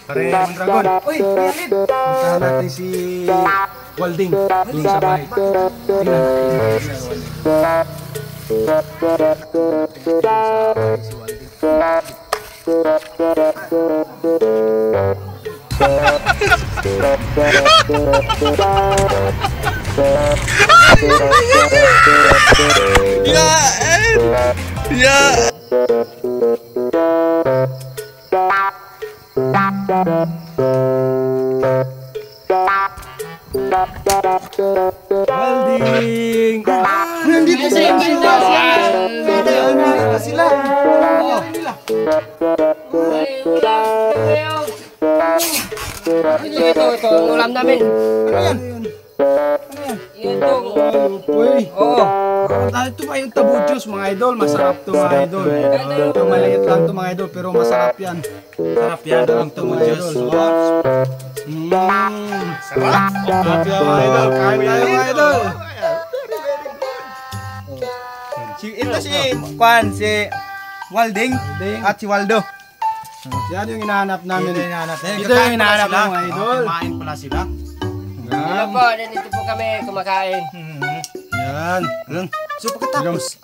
Pare Mondragon. Uy, Kuya Lid. Puntahan natin si Walding. Doon sa bahay. Tingnan natin si Walding. Nandito sila. Nandito sila. Ito, ang ulam namin. Ano yan? Ito. Uy. Oo. Ito ba yung tabo juice mga idol? Masarap to mga idol. Ito maliit lang to mga idol pero masarap yan. Sarap yan ang tabo juice. Sarap. Sarap yan mga idol. Kain tayo mga idol. Ito si Juan, si Walding at si Waldo. Yan yung hinahanap namin. Ito yung hinahanap. Ito yung hinahanap ng mga idol. Kumain pala sila. Ano po, nandito po kami kumakain. Yan. So pagkatapos,